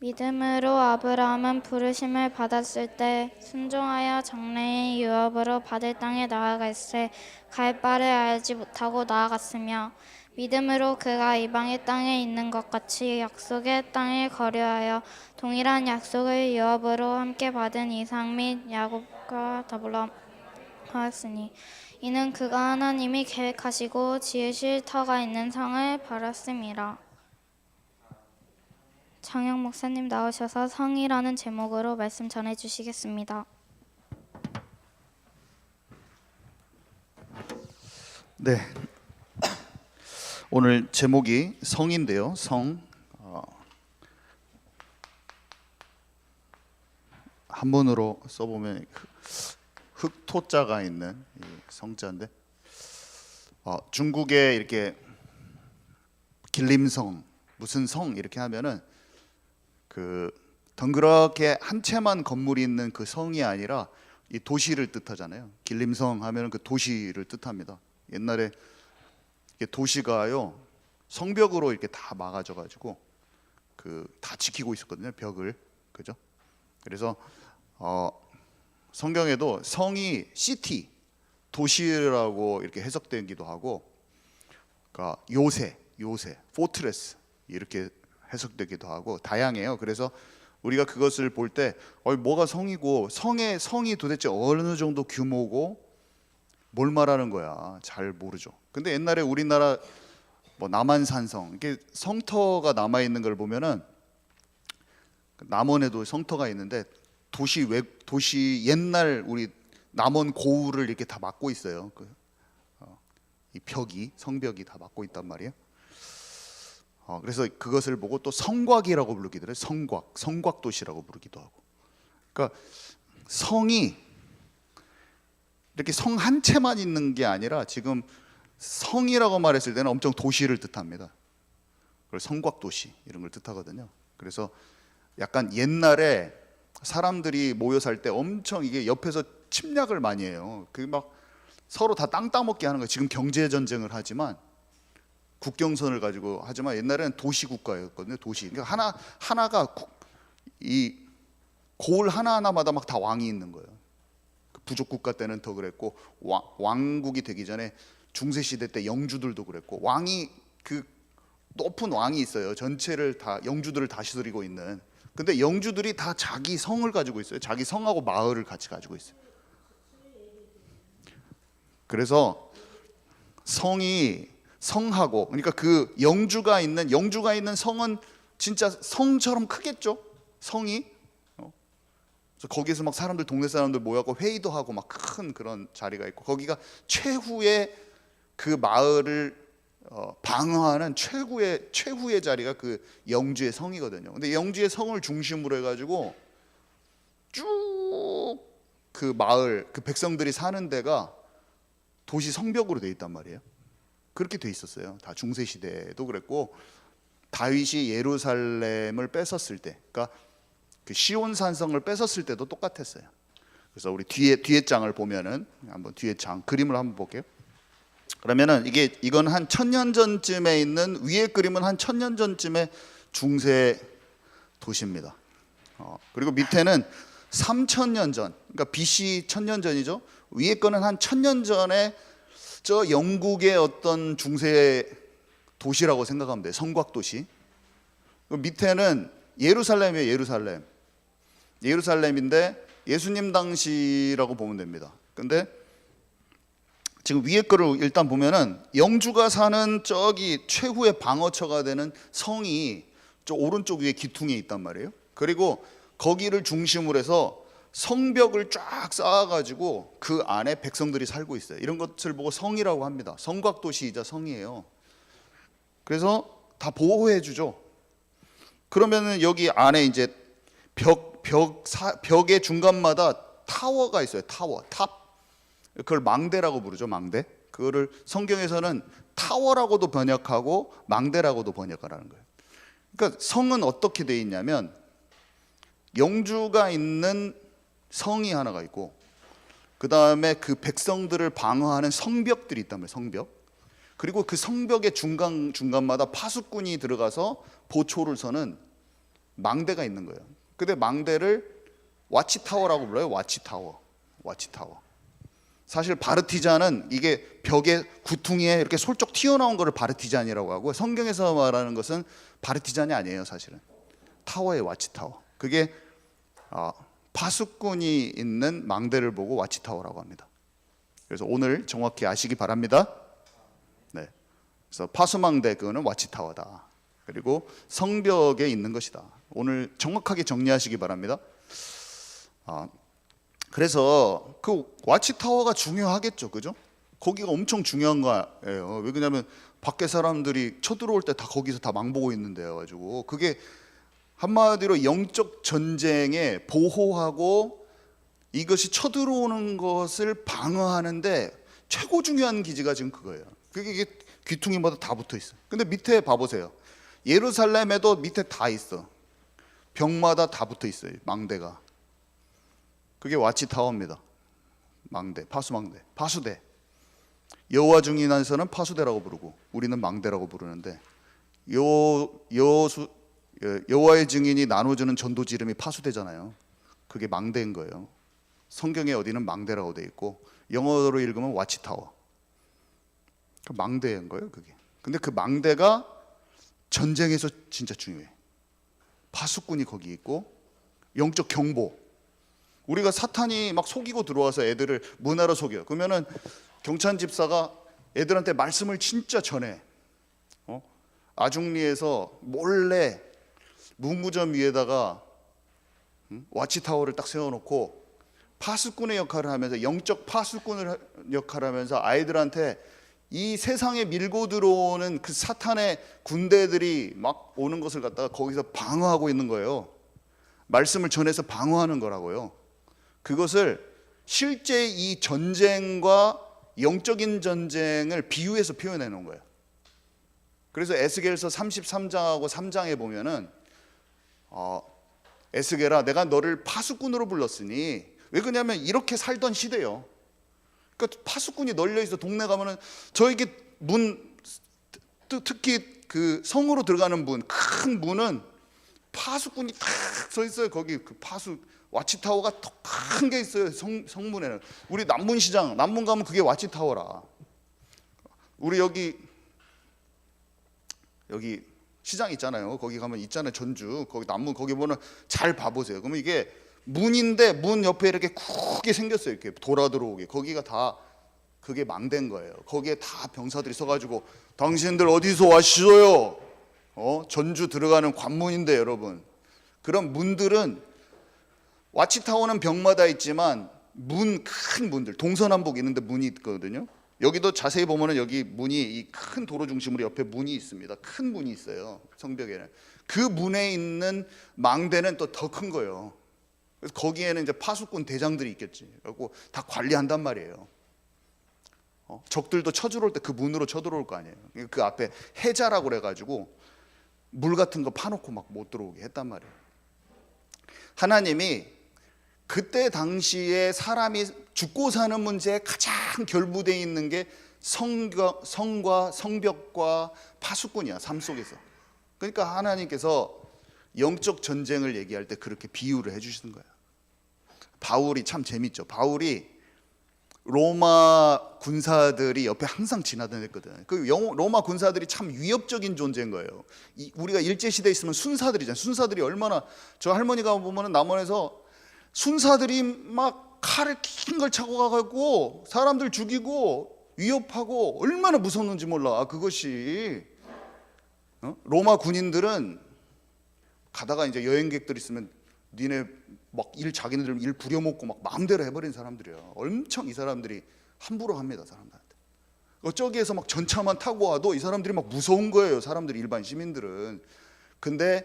믿음으로 아브라함은 부르심을 받았을 때 순종하여 장래의 유업으로 받을 땅에 나아갈새 갈 바를 알지 못하고 나아갔으며 믿음으로 그가 이방의 땅에 있는 것 같이 약속의 땅을 거류하여 동일한 약속을 유업으로 함께 받은 이삭 및 야곱과 더불어 하였으니 이는 그가 하나님이 계획하시고 지으실 터가 있는 성을 바랐음이라. 장영 목사님 나오셔서 성이라는 제목으로 말씀 전해주시겠습니다. 네, 오늘 제목이 성인데요. 성. 한문으로 써보면 흑토자가 있는 이 성자인데, 중국에 이렇게 길림성 무슨 성 이렇게 하면은 그 덩그렇게 한 채만 건물이 있는 그 성이 아니라 이 도시를 뜻하잖아요. 길림성 하면은 그 도시를 뜻합니다. 옛날에 도시가요 성벽으로 이렇게 다 막아져 가지고 그 다 지키고 있었거든요, 벽을. 그죠? 그래서 성경에도 성이 시티, 도시라고 이렇게 해석되기도 하고, 그러니까 요새, 포트레스 이렇게 해석되기도 하고 다양해요. 그래서 우리가 그것을 볼 때 뭐가 성이고 성이 도대체 어느 정도 규모고 뭘 말하는 거야 잘 모르죠. 근데 옛날에 우리나라 뭐 남한산성 이렇게 성터가 남아 있는 걸 보면은 남원에도 성터가 있는데 도시 옛날 우리 남원 고을을 이렇게 다 막고 있어요. 이 벽이 성벽이 다 막고 있단 말이에요. 그래서 그것을 보고 또 성곽이라고 부르기도 해요. 성곽 도시라고 부르기도 하고. 그러니까 성이 이렇게 성 한 채만 있는 게 아니라 지금 성이라고 말했을 때는 엄청 도시를 뜻합니다. 그걸 성곽 도시 이런 걸 뜻하거든요. 그래서 약간 옛날에 사람들이 모여 살 때 엄청 이게 옆에서 침략을 많이 해요. 그 막 서로 다 땅 따먹게 하는 거예요. 지금 경제 전쟁을 하지만 국경선을 가지고 하지만 옛날에는 도시 국가였거든요. 도시. 그러니까 하나가 이 고을 하나하나마다 막 다 왕이 있는 거예요. 부족 국가 때는 더 그랬고 왕국이 되기 전에 중세 시대 때 영주들도 그랬고 왕이 그 높은 왕이 있어요. 전체를 다 영주들을 다스리고 있는. 근데 영주들이 다 자기 성을 가지고 있어요. 자기 성하고 마을을 같이 가지고 있어요. 그래서 성하고 그러니까 그 영주가 있는 성은 진짜 성처럼 크겠죠. 성이. 그래서 거기서 막 동네 사람들 모여서 회의도 하고 막 큰 그런 자리가 있고, 거기가 최후의 그 마을을 방어하는 최후의 자리가 그 영주의 성이거든요. 근데 영주의 성을 중심으로 해가지고 쭉 그 마을 그 백성들이 사는 데가 도시 성벽으로 돼 있단 말이에요. 그렇게 돼 있었어요. 다 중세 시대도 그랬고, 다윗이 예루살렘을 뺏었을 때, 그러니까 그 시온 산성을 뺏었을 때도 똑같았어요. 그래서 우리 뒤에 장을 보면은 한번 뒤에 장 그림을 한번 볼게요. 그러면은 이건 한 1000년 전쯤에 있는, 위에 그림은 한 1000년 전쯤의 중세 도시입니다. 그리고 밑에는 3000년 전, 그러니까 BC 1000년 전이죠. 위에 거는 한 1000년 전에 저 영국의 어떤 중세 도시라고 생각하면 돼요. 성곽 도시. 밑에는 예루살렘이에요. 예루살렘인데 예수님 당시라고 보면 됩니다. 근데 지금 위에 거를 일단 보면은 영주가 사는 저기 최후의 방어처가 되는 성이 저 오른쪽 위에 기퉁에 있단 말이에요. 그리고 거기를 중심으로 해서 성벽을 쫙 쌓아가지고 그 안에 백성들이 살고 있어요. 이런 것을 보고 성이라고 합니다. 성곽도시이자 성이에요. 그래서 다 보호해 주죠. 그러면은 여기 안에 이제 벽의 중간마다 타워가 있어요. 탑. 그걸 망대라고 부르죠. 망대. 그거를 성경에서는 타워라고도 번역하고 망대라고도 번역하라는 거예요. 그러니까 성은 어떻게 돼 있냐면 영주가 있는 성이 하나가 있고, 그 다음에 그 백성들을 방어하는 성벽들이 있단 말이에요. 성벽. 그리고 그 성벽의 중간마다 파수꾼이 들어가서 보초를 서는 망대가 있는 거예요. 근데 망대를 와치타워라고 불러요. 와치타워. 사실 바르티잔은 이게 벽에 구퉁이에 이렇게 솔쩍 튀어나온 거를 바르티잔이라고 하고, 성경에서 말하는 것은 바르티잔이 아니에요. 사실은 타워의 와치타워. 그게 파수꾼이 있는 망대를 보고 와치타워라고 합니다. 그래서 오늘 정확히 아시기 바랍니다. 네. 그래서 파수망대 그거는 와치타워다. 그리고 성벽에 있는 것이다. 오늘 정확하게 정리하시기 바랍니다. 그래서 그 와치타워가 중요하겠죠, 그죠? 거기가 엄청 중요한 거예요. 왜 그러냐면 밖에 사람들이 쳐들어올 때 다 거기서 다 망보고 있는데요, 가지고 그게 한마디로 영적 전쟁에 보호하고 이것이 쳐들어오는 것을 방어하는데 최고 중요한 기지가 지금 그거예요. 그게 이게 귀퉁이마다 다 붙어 있어요. 근데 밑에 봐보세요. 예루살렘에도 밑에 다 있어. 벽마다 다 붙어 있어요. 망대가. 그게 와치타워입니다. 망대, 파수망대, 파수대. 여호와 증인에서는 파수대라고 부르고 우리는 망대라고 부르는데, 여호와의 증인이 나눠주는 전도지 이름이 파수대잖아요. 그게 망대인 거예요. 성경에 어디는 망대라고 돼 있고 영어로 읽으면 와치타워. 그 망대인 거예요, 그게. 근데 그 망대가 전쟁에서 진짜 중요해. 파수꾼이 거기 있고 영적 경보. 우리가 사탄이 막 속이고 들어와서 애들을 문화로 속여. 그러면은 경찬 집사가 애들한테 말씀을 진짜 전해. 아중리에서 몰래 문구점 위에다가 와치타워를 딱 세워놓고 파수꾼의 역할을 하면서, 영적 파수꾼을 역할을 하면서 아이들한테 이 세상에 밀고 들어오는 그 사탄의 군대들이 막 오는 것을 갖다가 거기서 방어하고 있는 거예요. 말씀을 전해서 방어하는 거라고요. 그것을 실제 이 전쟁과 영적인 전쟁을 비유해서 표현해 놓은 거예요. 그래서 에스겔서 33장하고 3장에 보면은 에스겔아, 내가 너를 파수꾼으로 불렀으니, 왜 그러냐면 이렇게 살던 시대요. 그러니까 파수꾼이 널려 있어. 동네 가면은 저에게 문, 특히 그 성으로 들어가는 문, 큰 문은 파수꾼이 탁 서 있어요. 거기 그 파수 와치타워가 더 큰 게 있어요. 성문에는. 우리 남문시장, 남문 가면 그게 와치타워라. 우리 여기 시장 있잖아요. 거기 가면 있잖아요. 전주 거기 남문 거기 보면 잘 봐보세요. 그러면 이게 문인데 문 옆에 이렇게 크게 생겼어요. 이렇게 돌아 들어오게. 거기가 다 그게 망대인 거예요. 거기에 다 병사들이 서가지고 당신들 어디서 왔어요? 전주 들어가는 관문인데 여러분. 그런 문들은 와치타워는 벽마다 있지만 큰 문들 동서남북 있는데 문이 있거든요. 여기도 자세히 보면은 여기 문이 이 큰 도로 중심으로 옆에 문이 있습니다. 큰 문이 있어요. 성벽에는. 그 문에 있는 망대는 또 더 큰 거예요. 그래서 거기에는 이제 파수꾼 대장들이 있겠지. 그리고 다 관리한단 말이에요. 적들도 쳐들어올 때 그 문으로 쳐들어올 거 아니에요. 그 앞에 해자라고 그래가지고 물 같은 거 파놓고 막 못 들어오게 했단 말이에요. 하나님이 그때 당시에 사람이 죽고 사는 문제에 가장 결부되어 있는 게 성과 성벽과 파수꾼이야. 삶 속에서. 그러니까 하나님께서 영적 전쟁을 얘기할 때 그렇게 비유를 해주시는 거야. 바울이 참 재밌죠. 바울이 로마 군사들이 옆에 항상 지나다녔거든. 그 로마 군사들이 참 위협적인 존재인 거예요. 우리가 일제시대에 있으면 순사들이잖아요. 순사들이 얼마나, 저 할머니가 보면은 남원에서 순사들이 막 칼을 긴 걸 차고 가가지고 사람들 죽이고 위협하고 얼마나 무서웠는지 몰라. 그것이 로마 군인들은 가다가 이제 여행객들 있으면 니네 막 자기네들 일 부려먹고 막 마음대로 해버린 사람들이야. 엄청 이 사람들이 함부로 합니다. 사람들한테. 저기에서 막 전차만 타고 와도 이 사람들이 막 무서운 거예요. 사람들이, 일반 시민들은. 근데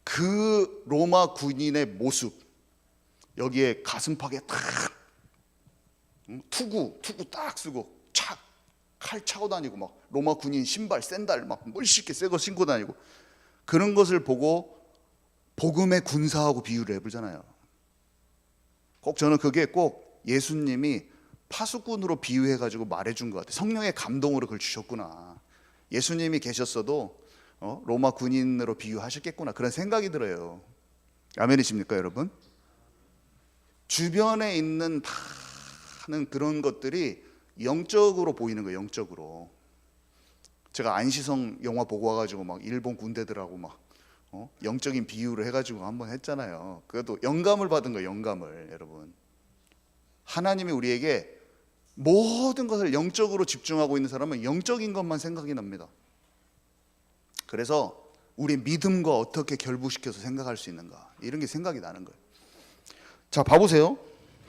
그 로마 군인의 모습, 여기에 가슴팍에 탁 투구 딱 쓰고 칼 차고 다니고, 막 로마 군인 신발 샌들 막 멀쩡하게 새 거 신고 다니고, 그런 것을 보고 복음의 군사하고 비유를 해보잖아요. 꼭 저는 그게 꼭 예수님이 파수꾼으로 비유해가지고 말해준 것 같아요. 성령의 감동으로 그걸 주셨구나. 예수님이 계셨어도 로마 군인으로 비유하셨겠구나 그런 생각이 들어요. 아멘이십니까 여러분? 주변에 있는 많은 그런 것들이 영적으로 보이는 거예요. 영적으로. 제가 안시성 영화 보고 와가지고 막 일본 군대들하고 막 영적인 비유를 해가지고 한번 했잖아요. 그래도 영감을 받은 거예요. 영감을. 여러분, 하나님이 우리에게 모든 것을 영적으로 집중하고 있는 사람은 영적인 것만 생각이 납니다. 그래서 우리 믿음과 어떻게 결부시켜서 생각할 수 있는가, 이런 게 생각이 나는 거예요. 자, 봐보세요.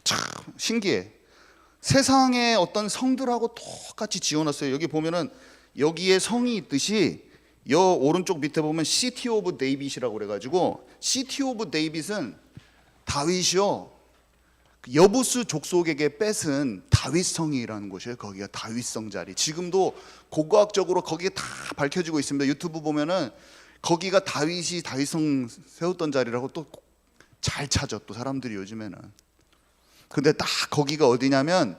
참 신기해. 세상의 어떤 성들하고 똑같이 지어놨어요. 여기 보면은 여기에 성이 있듯이 여 오른쪽 밑에 보면 시티 오브 데이빗이라고 그래가지고, 시티 오브 데이빗은 다윗이요, 여부스 족속에게 뺏은 다윗성이라는 곳이에요. 거기가 다윗성 자리. 지금도 고고학적으로 거기에 다 밝혀지고 있습니다. 유튜브 보면은 거기가 다윗이 다윗성 세웠던 자리라고 또 잘 찾아, 또 사람들이 요즘에는. 근데 딱 거기가 어디냐면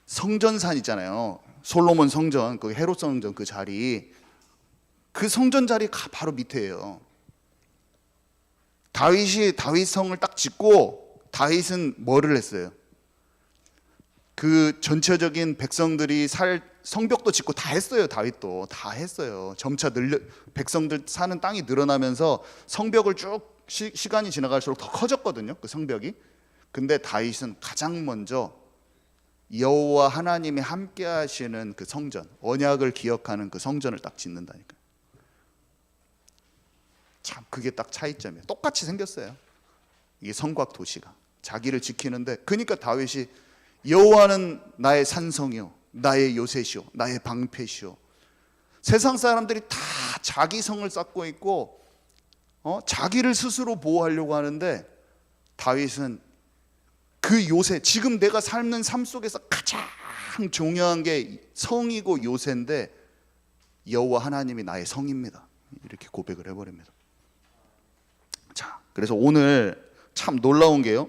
성전산 있잖아요. 솔로몬 성전, 그 헤롯 성전 그 자리, 그 성전 자리 바로 밑에예요. 다윗이 다윗성을 딱 짓고, 다윗은 뭐를 했어요? 그 전체적인 백성들이 살 성벽도 짓고 다 했어요. 다윗도 다 했어요. 점차 백성들 사는 땅이 늘어나면서 성벽을 쭉 시간이 지나갈수록 더 커졌거든요. 그 성벽이. 근데 다윗은 가장 먼저 여호와 하나님이 함께 하시는 그 성전, 언약을 기억하는 그 성전을 딱 짓는다니까요. 참 그게 딱 차이점이에요. 똑같이 생겼어요. 이게 성곽 도시가 자기를 지키는데, 그러니까 다윗이 여호와는 나의 산성이요, 나의 요새시요, 나의 방패시요. 세상 사람들이 다 자기 성을 쌓고 있고 자기를 스스로 보호하려고 하는데, 다윗은 그 요새, 지금 내가 삶는 삶 속에서 가장 중요한 게 성이고 요새인데 여호와 하나님이 나의 성입니다. 이렇게 고백을 해버립니다. 자, 그래서 오늘 참 놀라운 게요,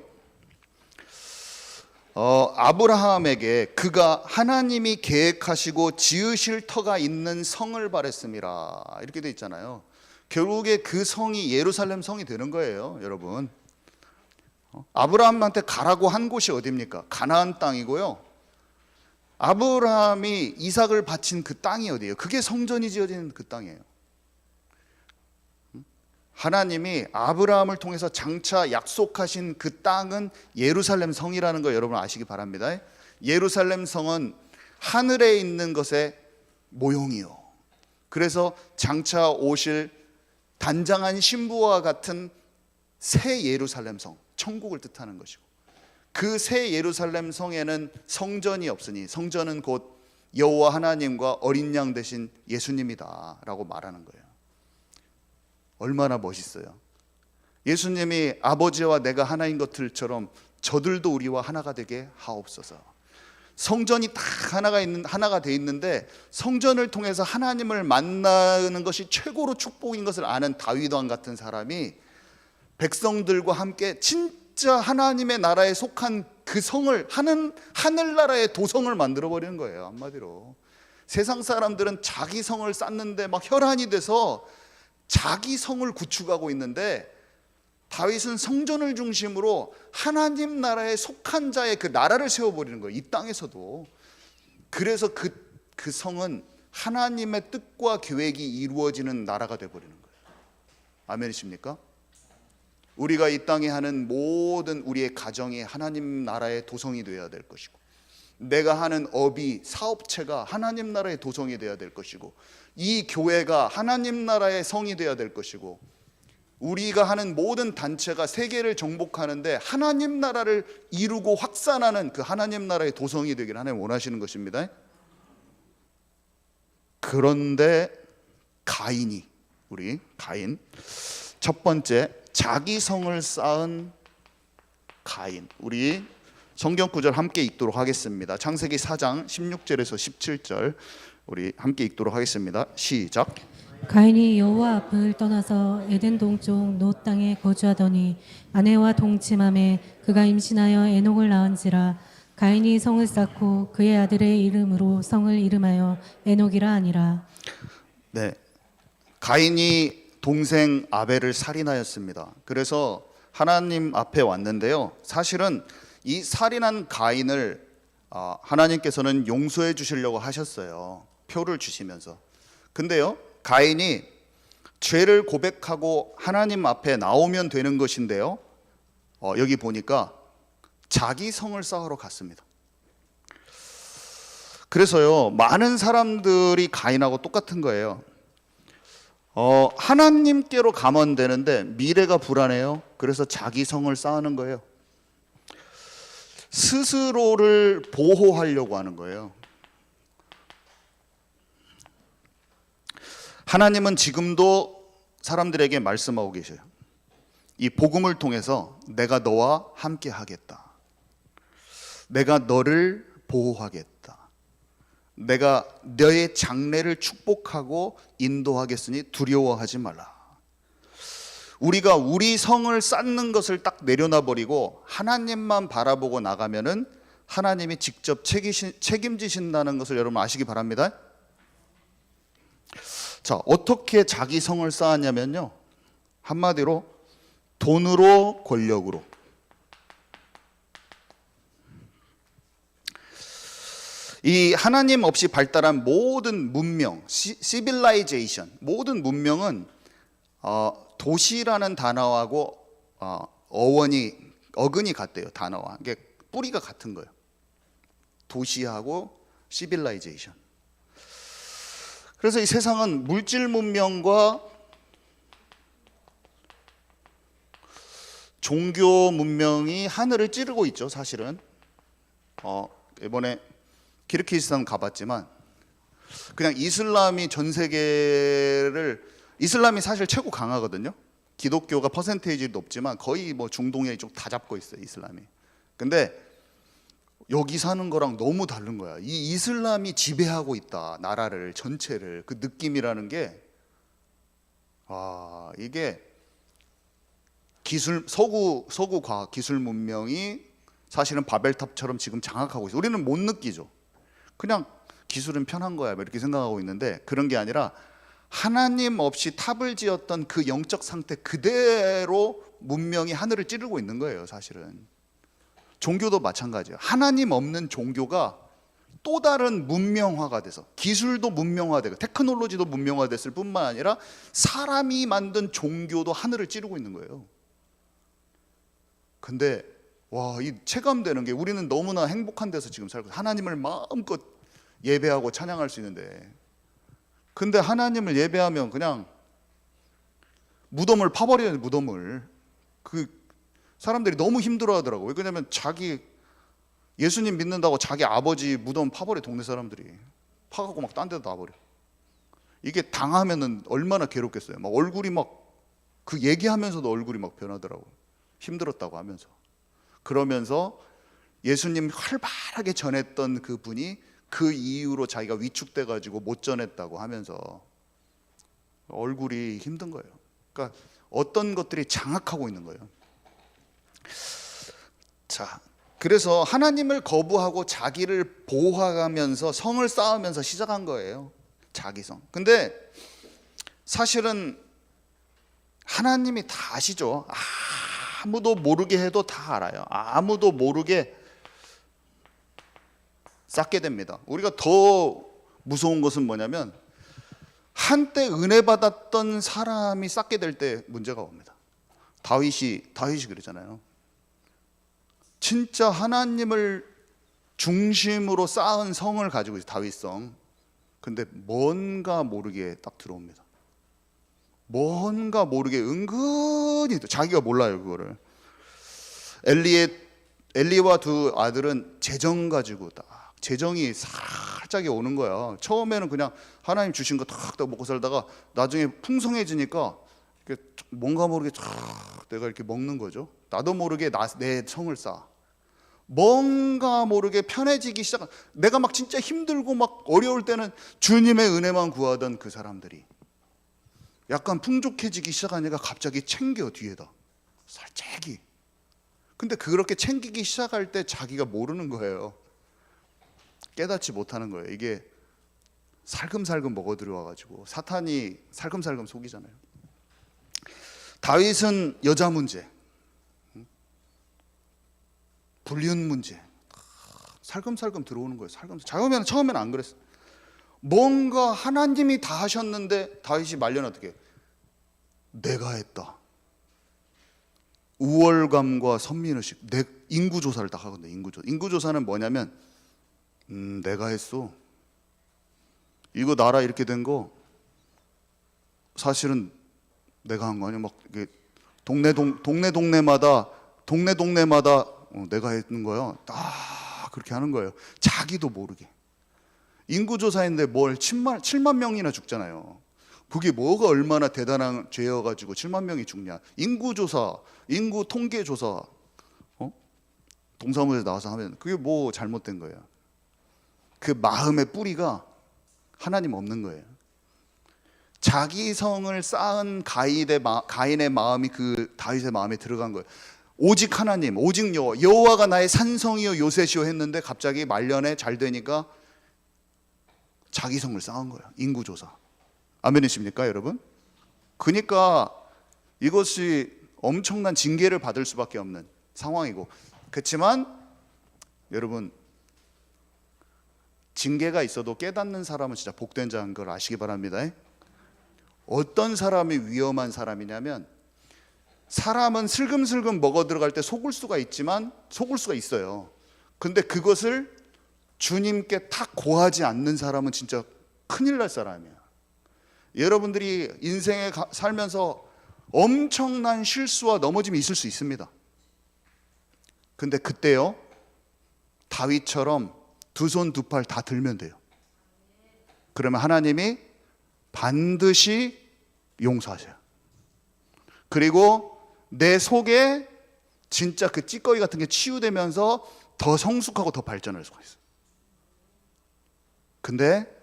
아브라함에게 그가 하나님이 계획하시고 지으실 터가 있는 성을 바랬음이라, 이렇게 돼 있잖아요. 결국에 그 성이 예루살렘 성이 되는 거예요. 여러분, 아브라함한테 가라고 한 곳이 어디입니까? 가나안 땅이고요. 아브라함이 이삭을 바친 그 땅이 어디예요? 그게 성전이 지어진 그 땅이에요. 하나님이 아브라함을 통해서 장차 약속하신 그 땅은 예루살렘 성이라는 거 여러분 아시기 바랍니다. 예루살렘 성은 하늘에 있는 것의 모형이요, 그래서 장차 오실 단장한 신부와 같은 새 예루살렘 성, 천국을 뜻하는 것이고, 그 새 예루살렘 성에는 성전이 없으니 성전은 곧 여호와 하나님과 어린 양 대신 예수님이다 라고 말하는 거예요. 얼마나 멋있어요. 예수님이 아버지와 내가 하나인 것들처럼 저들도 우리와 하나가 되게 하옵소서. 성전이 딱 하나가 돼 있는데, 성전을 통해서 하나님을 만나는 것이 최고로 축복인 것을 아는 다윗 왕 같은 사람이 백성들과 함께 진짜 하나님의 나라에 속한 그 성을, 하늘나라의 도성을 만들어 버리는 거예요. 한마디로 세상 사람들은 자기 성을 쌓는데 막 혈안이 돼서 자기 성을 구축하고 있는데, 다윗은 성전을 중심으로 하나님 나라에 속한 자의 그 나라를 세워버리는 거예요. 이 땅에서도. 그래서 그 성은 하나님의 뜻과 계획이 이루어지는 나라가 되어버리는 거예요. 아멘이십니까? 우리가 이 땅에 하는 모든 우리의 가정이 하나님 나라의 도성이 되어야 될 것이고, 내가 하는 업이, 사업체가 하나님 나라의 도성이 되어야 될 것이고, 이 교회가 하나님 나라의 성이 되어야 될 것이고, 우리가 하는 모든 단체가 세계를 정복하는데 하나님 나라를 이루고 확산하는 그 하나님 나라의 도성이 되기를 하나님 원하시는 것입니다. 그런데 우리 가인, 첫 번째 자기 성을 쌓은 가인, 우리 성경 구절 함께 읽도록 하겠습니다. 창세기 4장 16절에서 17절 우리 함께 읽도록 하겠습니다. 시작. 가인이 여호와 앞을 떠나서 에덴 동쪽 노 땅에 거주하더니 아내와 동침함에 그가 임신하여 에녹을 낳은지라. 가인이 성을 쌓고 그의 아들의 이름으로 성을 이름하여 에녹이라 하니라. 네, 가인이 동생 아벨을 살인하였습니다. 그래서 하나님 앞에 왔는데요. 사실은 이 살인한 가인을 하나님께서는 용서해 주시려고 하셨어요. 표를 주시면서. 근데요, 가인이 죄를 고백하고 하나님 앞에 나오면 되는 것인데요, 여기 보니까 자기 성을 쌓으러 갔습니다. 그래서요, 많은 사람들이 가인하고 똑같은 거예요. 하나님께로 가면 되는데 미래가 불안해요. 그래서 자기 성을 쌓는 거예요. 스스로를 보호하려고 하는 거예요. 하나님은 지금도 사람들에게 말씀하고 계셔요. 이 복음을 통해서 내가 너와 함께 하겠다. 내가 너를 보호하겠다. 내가 너의 장래를 축복하고 인도하겠으니 두려워하지 말라. 우리가 우리 성을 쌓는 것을 딱 내려놔 버리고 하나님만 바라보고 나가면은 하나님이 직접 책임지신다는 것을 여러분 아시기 바랍니다. 자, 어떻게 자기 성을 쌓았냐면요, 한마디로 돈으로, 권력으로. 이 하나님 없이 발달한 모든 문명, 시빌라이제이션, 모든 문명은 도시라는 단어하고 어근이 같대요. 단어와 이게 뿌리가 같은 거예요. 도시하고 시빌라이제이션. 그래서 이 세상은 물질 문명과 종교 문명이 하늘을 찌르고 있죠. 사실은 이번에 키르기스스탄 가봤지만 그냥 이슬람이 전 세계를, 이슬람이 사실 최고 강하거든요. 기독교가 퍼센테이지 높지만 거의 뭐 중동에 이쪽 다 잡고 있어요, 이슬람이. 근데 여기 사는 거랑 너무 다른 거야. 이 이슬람이 지배하고 있다, 나라를 전체를. 그 느낌이라는 게 이게 서구 과학 기술 문명이 사실은 바벨탑처럼 지금 장악하고 있어요. 우리는 못 느끼죠. 그냥 기술은 편한 거야 이렇게 생각하고 있는데, 그런 게 아니라 하나님 없이 탑을 지었던 그 영적 상태 그대로 문명이 하늘을 찌르고 있는 거예요. 사실은 종교도 마찬가지예요. 하나님 없는 종교가 또 다른 문명화가 돼서 기술도 문명화되고 테크놀로지도 문명화됐을 뿐만 아니라 사람이 만든 종교도 하늘을 찌르고 있는 거예요. 근데 이 체감되는 게, 우리는 너무나 행복한 데서 지금 살고 하나님을 마음껏 예배하고 찬양할 수 있는데, 근데 하나님을 예배하면 그냥 무덤을 파버려요. 무덤을. 그 사람들이 너무 힘들어하더라고요. 왜냐면 자기 예수님 믿는다고 자기 아버지 무덤 파버려. 동네 사람들이 파갖고 막 딴 데다 놔버려. 이게 당하면은 얼마나 괴롭겠어요. 막 얼굴이 막 그 얘기하면서도 얼굴이 막 변하더라고요. 힘들었다고 하면서. 그러면서 예수님 활발하게 전했던 그 분이 그 이후로 자기가 위축돼 가지고 못 전했다고 하면서 얼굴이 힘든 거예요. 그러니까 어떤 것들이 장악하고 있는 거예요. 자, 그래서 하나님을 거부하고 자기를 보호하면서 성을 쌓으면서 시작한 거예요. 자기성. 근데 사실은 하나님이 다 아시죠. 아무도 모르게 해도 다 알아요. 아무도 모르게 쌓게 됩니다. 우리가 더 무서운 것은 뭐냐면 한때 은혜 받았던 사람이 쌓게 될 때 문제가 옵니다. 다윗이 그러잖아요. 진짜 하나님을 중심으로 쌓은 성을 가지고 있어요. 다윗성. 근데 뭔가 모르게 딱 들어옵니다. 뭔가 모르게 은근히 자기가 몰라요, 그거를. 엘리와 두 아들은 재정 가지고 딱 재정이 살짝이 오는 거야. 처음에는 그냥 하나님 주신 거 탁 먹고 살다가 나중에 풍성해지니까 뭔가 모르게 탁 내가 이렇게 먹는 거죠. 나도 모르게 내 성을 쌓아. 뭔가 모르게 편해지기 시작. 내가 막 진짜 힘들고 막 어려울 때는 주님의 은혜만 구하던 그 사람들이 약간 풍족해지기 시작하니까 갑자기 챙겨, 뒤에다 살짝이. 근데 그렇게 챙기기 시작할 때 자기가 모르는 거예요. 깨닫지 못하는 거예요. 이게 살금살금 먹어 들여와 가지고 사탄이 살금살금 속이잖아요. 다윗은 여자 문제, 불륜 문제 살금살금 들어오는 거예요. 살금살금. 처음에는 안 그랬어. 뭔가 하나님이 다 하셨는데 다윗이 말려는 어떻게? 내가 했다. 우월감과 선민의식, 인구조사를 딱 하거든요. 인구조사는 뭐냐면 내가 했어. 이거 나라 이렇게 된 거 사실은 내가 한 거 아니야? 막 동네마다 내가 했는 거예요. 딱 그렇게 하는 거예요. 자기도 모르게. 인구조사인데 뭘 7만 명이나 죽잖아요. 그게 뭐가 얼마나 대단한 죄여가지고 7만 명이 죽냐? 인구조사, 인구 통계조사, 동사무소에 나와서 하면 그게 뭐 잘못된 거예요. 그 마음의 뿌리가 하나님 없는 거예요. 자기 성을 쌓은 가인의 마음이 그 다윗의 마음에 들어간 거예요. 오직 하나님, 오직 여호와가 나의 산성이요 요새시요 했는데 갑자기 말년에 잘 되니까 자기 성을 쌓은 거예요. 인구조사. 아멘이십니까, 여러분? 그러니까 이것이 엄청난 징계를 받을 수밖에 없는 상황이고, 그렇지만 여러분, 징계가 있어도 깨닫는 사람은 진짜 복된 자인 걸 아시기 바랍니다. 어떤 사람이 위험한 사람이냐면, 사람은 슬금슬금 먹어 들어갈 때 속을 수가 있어요. 근데 그것을 주님께 탁 고하지 않는 사람은 진짜 큰일 날 사람이야. 여러분들이 인생에 살면서 엄청난 실수와 넘어짐이 있을 수 있습니다. 근데 그때요, 다윗처럼 두 손 두 팔 다 들면 돼요. 그러면 하나님이 반드시 용서하셔요. 그리고 내 속에 진짜 그 찌꺼기 같은 게 치유되면서 더 성숙하고 더 발전할 수가 있어요. 근데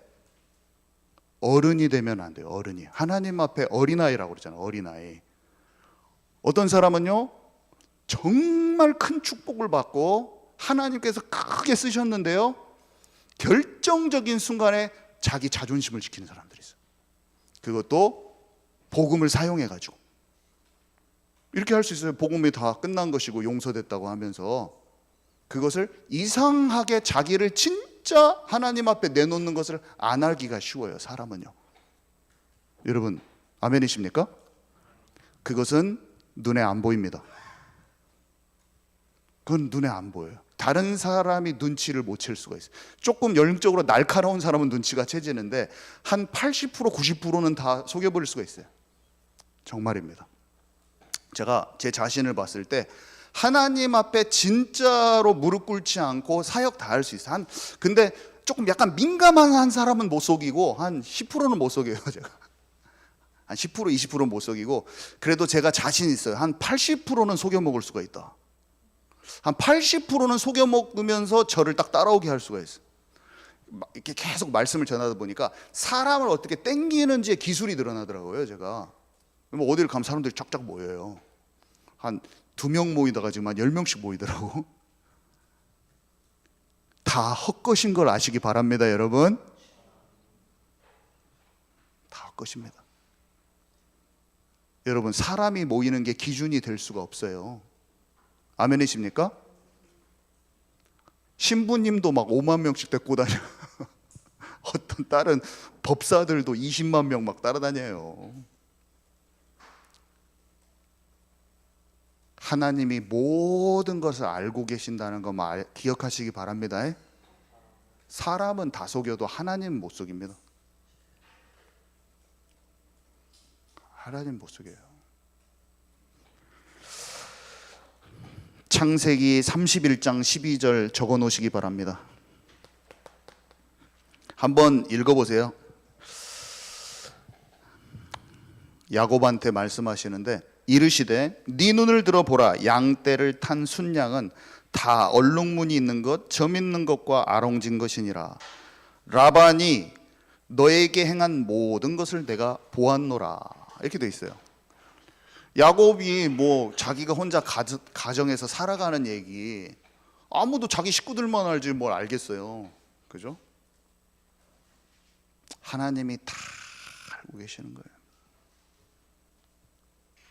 어른이 되면 안 돼요. 어른이. 하나님 앞에 어린아이라고 그러잖아요. 어린아이. 어떤 사람은요, 정말 큰 축복을 받고 하나님께서 크게 쓰셨는데요, 결정적인 순간에 자기 자존심을 지키는 사람들이 있어요. 그것도 복음을 사용해 가지고 이렇게 할 수 있어요. 복음이 다 끝난 것이고 용서됐다고 하면서 그것을 이상하게 자기를 진짜 하나님 앞에 내놓는 것을 안 알기가 쉬워요. 사람은요. 여러분 아멘이십니까? 그것은 눈에 안 보입니다. 그건 눈에 안 보여요. 다른 사람이 눈치를 못 챌 수가 있어요. 조금 영적으로 날카로운 사람은 눈치가 채지는데 한 80% 90%는 다 속여버릴 수가 있어요. 정말입니다. 제가 제 자신을 봤을 때 하나님 앞에 진짜로 무릎 꿇지 않고 사역 다 할 수 있어요. 근데 조금 약간 민감한 사람은 못 속이고 한 10%는 못 속여요. 제가 한 10% 20%는 못 속이고, 그래도 제가 자신 있어요. 한 80%는 속여 먹을 수가 있다. 한 80%는 속여 먹으면서 저를 딱 따라오게 할 수가 있어요. 이렇게 계속 말씀을 전하다 보니까 사람을 어떻게 땡기는지의 기술이 늘어나더라고요. 제가 뭐 어디를 가면 사람들이 쫙쫙 모여요. 한 2명 모이다가 지금 한 10명씩 모이더라고. 다 헛것인 걸 아시기 바랍니다, 여러분. 다 헛것입니다. 여러분, 사람이 모이는 게 기준이 될 수가 없어요. 아멘이십니까? 신부님도 막 5만 명씩 데리고 다녀. 어떤 다른 법사들도 20만 명 막 따라다녀요. 하나님이 모든 것을 알고 계신다는 거 기억하시기 바랍니다. 사람은 다 속여도 하나님은 못 속입니다. 하나님 못 속여요. 창세기 31장 12절 적어 놓으시기 바랍니다. 한번 읽어보세요. 야곱한테 말씀하시는데, 이르시되 네 눈을 들어보라. 양떼를 탄 순양은 다 얼룩무늬 있는 것, 점 있는 것과 아롱진 것이니라. 라반이 너에게 행한 모든 것을 내가 보았노라. 이렇게 돼 있어요. 야곱이 뭐 자기가 혼자 가정에서 살아가는 얘기, 아무도 자기 식구들만 알지 뭘 알겠어요. 그죠? 하나님이 다 알고 계시는 거예요.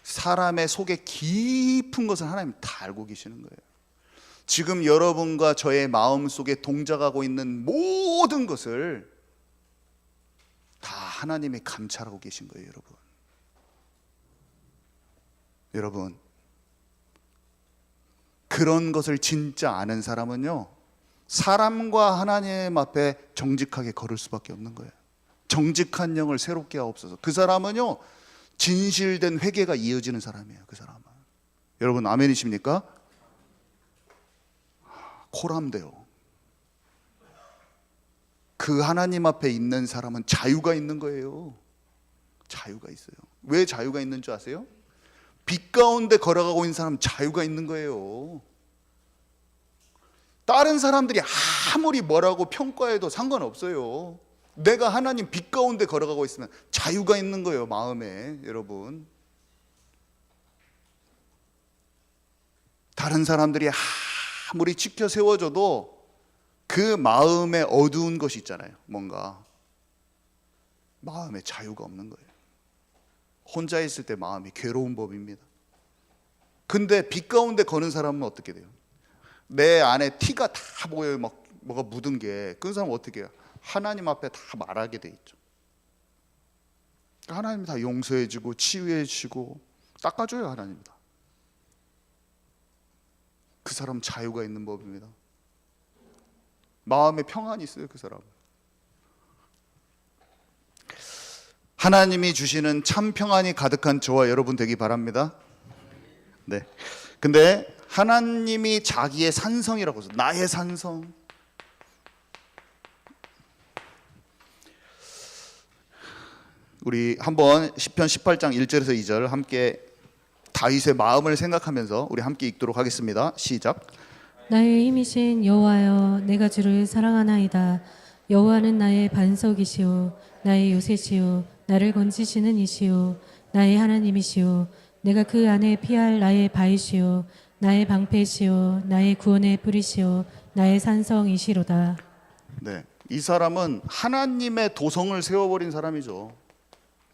사람의 속에 깊은 것을 하나님 다 알고 계시는 거예요. 지금 여러분과 저의 마음 속에 동작하고 있는 모든 것을 다 하나님이 감찰하고 계신 거예요, 여러분. 여러분, 그런 것을 진짜 아는 사람은요, 사람과 하나님 앞에 정직하게 걸을 수밖에 없는 거예요. 정직한 영을 새롭게 하옵소서. 그 사람은요, 진실된 회개가 이어지는 사람이에요. 그 사람은. 여러분 아멘이십니까? 코람데요. 그 하나님 앞에 있는 사람은 자유가 있는 거예요. 자유가 있어요. 왜 자유가 있는 줄 아세요? 빛 가운데 걸어가고 있는 사람은 자유가 있는 거예요. 다른 사람들이 아무리 뭐라고 평가해도 상관없어요. 내가 하나님 빛 가운데 걸어가고 있으면 자유가 있는 거예요, 마음에. 여러분, 다른 사람들이 아무리 지켜 세워줘도 그 마음에 어두운 것이 있잖아요. 뭔가 마음에 자유가 없는 거예요. 혼자 있을 때 마음이 괴로운 법입니다. 근데 빛 가운데 거는 사람은 어떻게 돼요? 내 안에 티가 다 보여요. 막 뭐가 묻은 게. 그 사람은 어떻게 해요? 하나님 앞에 다 말하게 돼 있죠. 하나님이 다 용서해 주고 치유해 주시고 닦아줘요. 하나님이 다. 그 사람 자유가 있는 법입니다. 마음에 평안이 있어요. 그 사람. 하나님이 주시는 참 평안이 가득한 저와 여러분 되기 바랍니다. 네. 근데 하나님이 자기의 산성이라고 해서 나의 산성. 우리 한번 시편 18장 1절에서 2절 함께 다윗의 마음을 생각하면서 우리 함께 읽도록 하겠습니다. 시작. 나의 힘이신 여호와여, 내가 주를 사랑하나이다. 여호와는 나의 반석이시오, 나의 요새시오, 나를 건지시는 이시오, 나의 하나님이시오. 내가 그 안에 피할 나의 바위시오, 나의 방패시오, 나의 구원의 뿌리시오, 나의 산성이시로다. 네, 이 사람은 하나님의 도성을 세워버린 사람이죠.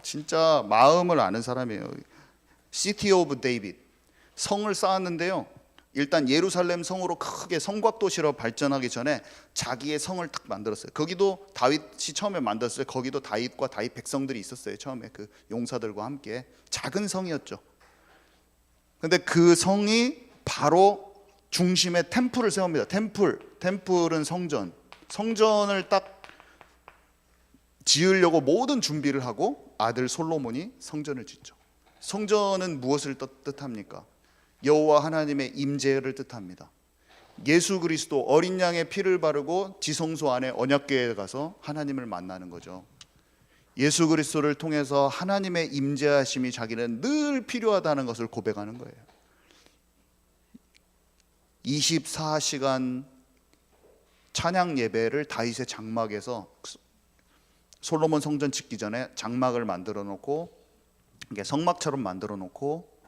진짜 마음을 아는 사람이에요. City of David, 성을 쌓았는데요, 일단 예루살렘 성으로 크게 성곽도시로 발전하기 전에 자기의 성을 딱 만들었어요. 거기도 다윗이 처음에 만들었어요. 거기도 다윗과 다윗 백성들이 있었어요. 처음에 그 용사들과 함께 작은 성이었죠. 근데 그 성이 바로 중심에 템플을 세웁니다. 템플은 성전. 성전을 딱 지으려고 모든 준비를 하고 아들 솔로몬이 성전을 짓죠. 성전은 무엇을 뜻합니까? 여호와 하나님의 임재를 뜻합니다. 예수 그리스도 어린 양의 피를 바르고 지성소 안에 언약궤에 가서 하나님을 만나는 거죠. 예수 그리스도를 통해서 하나님의 임재하심이 자기는 늘 필요하다는 것을 고백하는 거예요. 24시간 찬양 예배를 다윗의 장막에서, 솔로몬 성전 짓기 전에 장막을 만들어 놓고 이게 성막처럼 만들어 놓고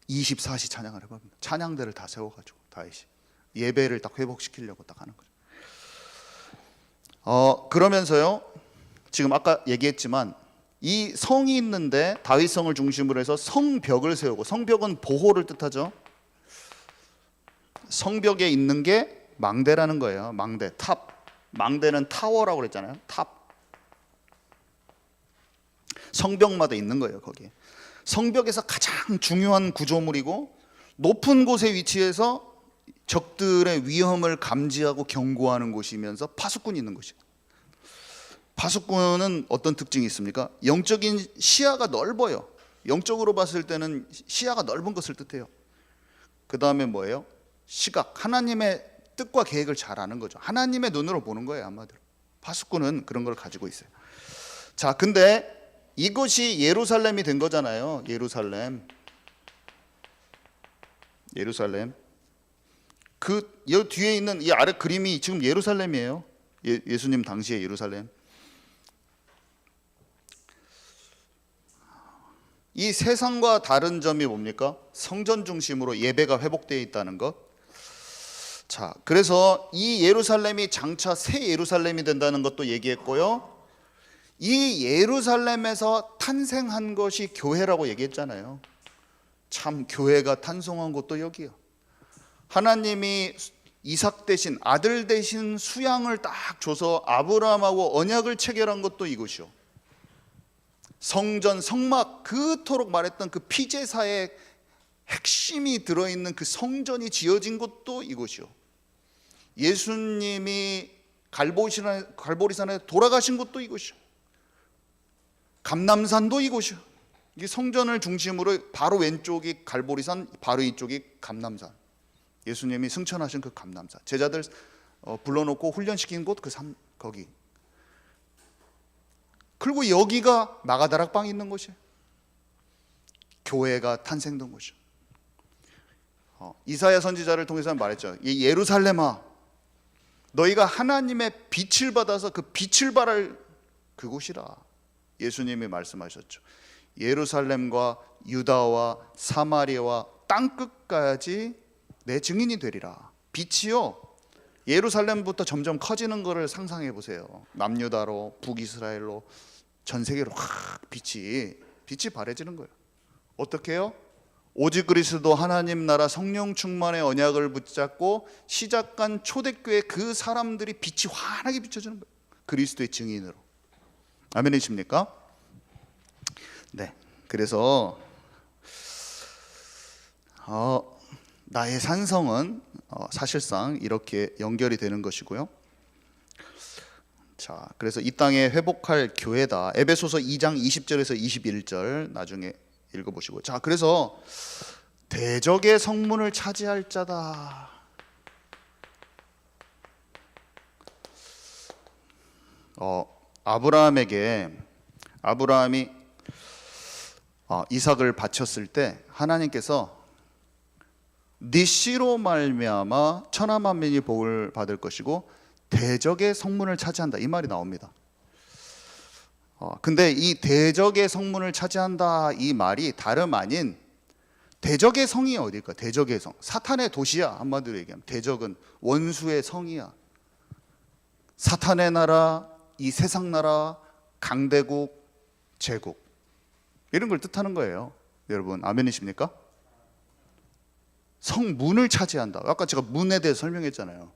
24시 찬양을 해봅니다. 찬양대를 다 세워가지고 다윗이 예배를 딱 회복시키려고 딱 하는 거죠. 그러면서요, 지금 아까 얘기했지만 이 성이 있는데 다윗성을 중심으로 해서 성벽을 세우고, 성벽은 보호를 뜻하죠. 성벽에 있는 게 망대라는 거예요. 망대, 탑. 망대는 타워라고 그랬잖아요. 탑. 성벽마다 있는 거예요. 거기에 성벽에서 가장 중요한 구조물이고, 높은 곳에 위치해서 적들의 위험을 감지하고 경고하는 곳이면서 파수꾼이 있는 곳이에요. 파수꾼은 어떤 특징이 있습니까? 영적인 시야가 넓어요. 영적으로 봤을 때는 시야가 넓은 것을 뜻해요. 그 다음에 뭐예요? 시각. 하나님의 뜻과 계획을 잘 아는 거죠. 하나님의 눈으로 보는 거예요, 한마디로. 파수꾼은 그런 걸 가지고 있어요. 자, 근데 이것이 예루살렘이 된 거잖아요. 예루살렘. 그 여 뒤에 있는 이 아래 그림이 지금 예루살렘이에요. 예수님 당시의 예루살렘. 이 세상과 다른 점이 뭡니까? 성전 중심으로 예배가 회복되어 있다는 것. 자, 그래서 이 예루살렘이 장차 새 예루살렘이 된다는 것도 얘기했고요. 이 예루살렘에서 탄생한 것이 교회라고 얘기했잖아요. 참 교회가 탄생한 것도 여기요. 하나님이 이삭 대신 아들 대신 수양을 딱 줘서 아브라함하고 언약을 체결한 것도 이곳이요. 성전 성막 그토록 말했던 그 피제사의 핵심이 들어있는 그 성전이 지어진 곳도 이곳이요. 예수님이 갈보리산에 돌아가신 곳도 이곳이요. 감람산도 이곳이요. 이 성전을 중심으로 바로 왼쪽이 갈보리산, 바로 이쪽이 감람산. 예수님이 승천하신 그 감람산. 제자들 불러놓고 훈련시킨 곳 거기. 그리고 여기가 마가다락방이 있는 곳이에요. 교회가 탄생된 곳이요. 이사야 선지자를 통해서 말했죠. 이 예루살렘아, 너희가 하나님의 빛을 받아서 그 빛을 발할 그곳이라. 예수님이 말씀하셨죠. 예루살렘과 유다와 사마리아와 땅끝까지 내 증인이 되리라. 빛이요, 예루살렘부터 점점 커지는 것을 상상해 보세요. 남유다로, 북이스라엘로, 전 세계로 확 빛이 발해지는 거예요. 어떻게 해요? 오직 그리스도 하나님 나라 성령 충만의 언약을 붙잡고 시작한 초대교회 그 사람들이 빛이 환하게 비춰지는 거예요. 그리스도의 증인으로. 아멘이십니까? 네. 그래서 나의 산성은 사실상 이렇게 연결이 되는 것이고요. 자, 그래서 이 땅에 회복할 교회다. 에베소서 2장 20절에서 21절 나중에 읽어보시고. 자, 그래서 대적의 성문을 차지할 자다. 아브라함이 이삭을 바쳤을 때 하나님께서 네 씨로 말미암아 천하 만민이 복을 받을 것이고 대적의 성문을 차지한다, 이 말이 나옵니다. 근데 이 대적의 성문을 차지한다 이 말이 다름 아닌 대적의 성이 어딜까? 대적의 성, 사탄의 도시야. 한마디로 얘기하면 대적은 원수의 성이야. 사탄의 나라, 이 세상 나라, 강대국, 제국, 이런 걸 뜻하는 거예요. 여러분 아멘이십니까? 성문을 차지한다. 아까 제가 문에 대해 설명했잖아요.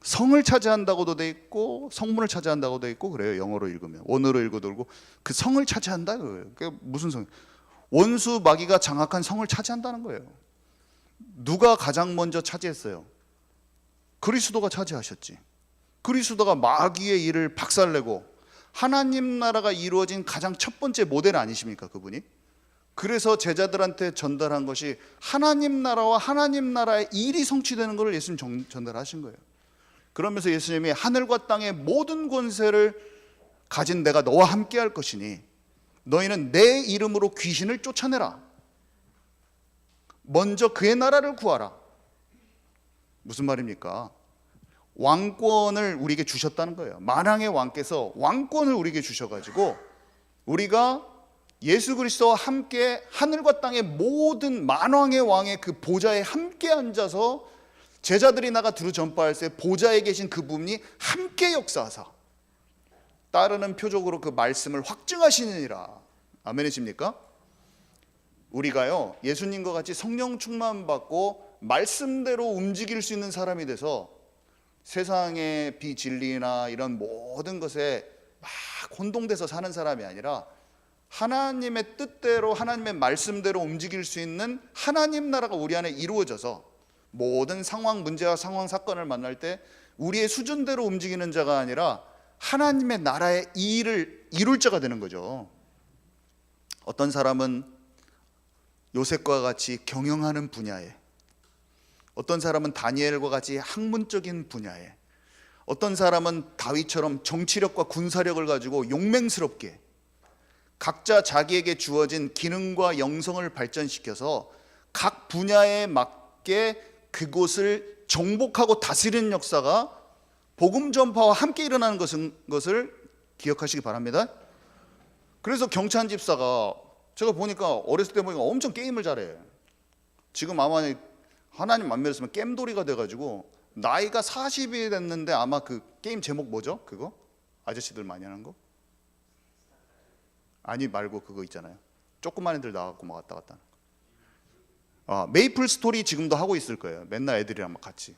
성을 차지한다고도 돼 있고 성문을 차지한다고도 돼 있고 그래요. 영어로 읽으면, 원어로 읽어도 그렇고, 그 성을 차지한다 그거예요. 그게 무슨 성? 원수 마귀가 장악한 성을 차지한다는 거예요. 누가 가장 먼저 차지했어요? 그리스도가 차지하셨지. 그리스도가 마귀의 일을 박살내고 하나님 나라가 이루어진 가장 첫 번째 모델 아니십니까, 그분이? 그래서 제자들한테 전달한 것이 하나님 나라와 하나님 나라의 일이 성취되는 것을 예수님 전달하신 거예요. 그러면서 예수님이 하늘과 땅의 모든 권세를 가진 내가 너와 함께 할 것이니 너희는 내 이름으로 귀신을 쫓아내라. 먼저 그의 나라를 구하라. 무슨 말입니까? 왕권을 우리에게 주셨다는 거예요. 만왕의 왕께서 왕권을 우리에게 주셔가지고 우리가 예수 그리스도와 함께 하늘과 땅의 모든 만왕의 왕의 그 보좌에 함께 앉아서 제자들이 나가 두루 전파할 때 보좌에 계신 그분이 함께 역사하사 따르는 표적으로 그 말씀을 확증하시느니라. 아멘이십니까? 우리가요, 예수님과 같이 성령 충만 받고 말씀대로 움직일 수 있는 사람이 돼서 세상의 비진리나 이런 모든 것에 막 혼동돼서 사는 사람이 아니라 하나님의 뜻대로 하나님의 말씀대로 움직일 수 있는 하나님 나라가 우리 안에 이루어져서 모든 상황, 문제와 상황, 사건을 만날 때 우리의 수준대로 움직이는 자가 아니라 하나님의 나라의 일을 이룰 자가 되는 거죠. 어떤 사람은 요셉과 같이 경영하는 분야에, 어떤 사람은 다니엘과 같이 학문적인 분야에, 어떤 사람은 다윗처럼 정치력과 군사력을 가지고 용맹스럽게 각자 자기에게 주어진 기능과 영성을 발전시켜서 각 분야에 맞게 그곳을 정복하고 다스리는 역사가 복음 전파와 함께 일어나는 것을 기억하시기 바랍니다. 그래서 경찬 집사가 제가 보니까 어렸을 때 보니까 엄청 게임을 잘해. 지금 아마 하나님 안 믿었으면 겜돌이가 돼가지고 나이가 40이 됐는데 아마 그 게임 제목 뭐죠? 그거? 아저씨들 많이 하는 거? 아니 말고 그거 있잖아요. 조그만 애들 나와갖고 막 왔다 갔다 하는 거. 메이플 스토리 지금도 하고 있을 거예요. 맨날 애들이랑 막 같이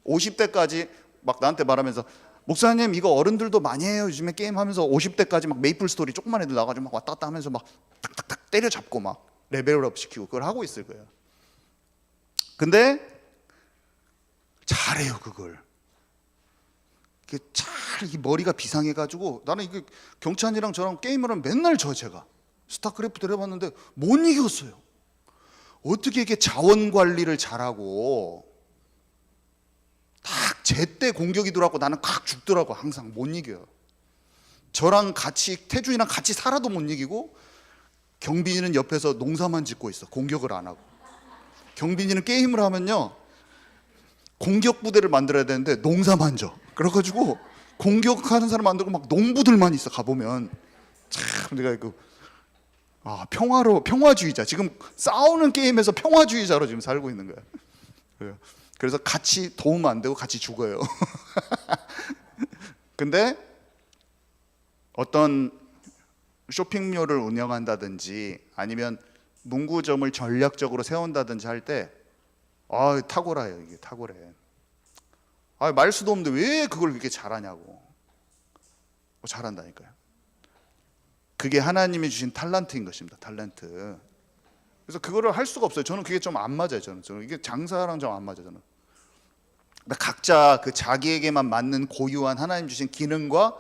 50대까지 막 나한테 말하면서 목사님 이거 어른들도 많이 해요. 요즘에 게임하면서 50대까지 막 메이플 스토리 조그만 애들 나와가지고 막 왔다 갔다 하면서 막 탁탁탁 때려잡고 막 레벨업 시키고 그걸 하고 있을 거예요. 근데 잘해요 그걸. 이게 이 머리가 비상해가지고 나는 이게 경찬이랑 저랑 게임을 하면 맨날 제가 스타크래프트를 해봤는데 못 이겼어요. 어떻게 이게 자원 관리를 잘하고 딱 제때 공격이 들어왔고 나는 칵 죽더라고. 항상 못 이겨요. 저랑 같이 태준이랑 같이 살아도 못 이기고 경빈이는 옆에서 농사만 짓고 있어. 공격을 안 하고. 경빈이는 게임을 하면요 공격 부대를 만들어야 되는데 농사만 져. 그래가지고 공격하는 사람 만들고 막 농부들만 있어. 가보면 참 내가 평화주의자. 지금 싸우는 게임에서 평화주의자로 지금 살고 있는 거야. 그래서 같이 도움 안 되고 같이 죽어요. 근데 어떤 쇼핑몰을 운영한다든지 아니면 문구점을 전략적으로 세운다든지 할 때 탁월해요. 이게 탁월해. 말 수도 없는데 왜 그걸 그렇게 잘하냐고. 잘한다니까요. 그게 하나님이 주신 탤런트인 것입니다. 탤런트. 그래서 그거를 할 수가 없어요. 저는 그게 좀 안 맞아요. 저는 이게 장사랑 좀 안 맞아요. 저는. 각자 그 자기에게만 맞는 고유한 하나님 주신 기능과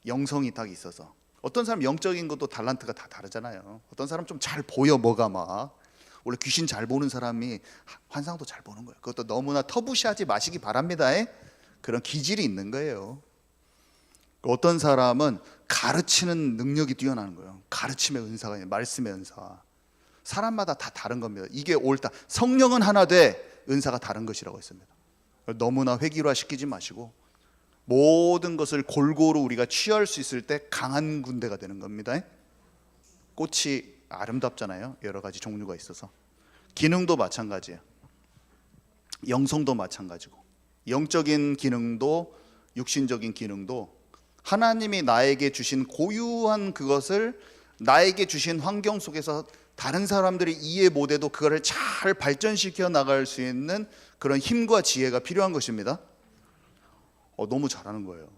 영성이 딱 있어서 어떤 사람 영적인 것도 탤런트가 다 다르잖아요. 어떤 사람 좀 잘 보여 뭐가 막 원래 귀신 잘 보는 사람이 환상도 잘 보는 거예요. 그것도 너무나 터부시하지 마시기 바랍니다. 그런 기질이 있는 거예요. 어떤 사람은 가르치는 능력이 뛰어나는 거예요. 가르침의 은사가 있는 말씀의 은사. 사람마다 다 다른 겁니다. 이게 옳다. 성령은 하나 돼 은사가 다른 것이라고 했습니다. 너무나 획일화 시키지 마시고 모든 것을 골고루 우리가 취할 수 있을 때 강한 군대가 되는 겁니다. 꽃이 아름답잖아요. 여러 가지 종류가 있어서. 기능도 마찬가지예요. 영성도 마찬가지고 영적인 기능도 육신적인 기능도 하나님이 나에게 주신 고유한 그것을 나에게 주신 환경 속에서 다른 사람들이 이해 못해도 그거를 잘 발전시켜 나갈 수 있는 그런 힘과 지혜가 필요한 것입니다. 너무 잘하는 거예요.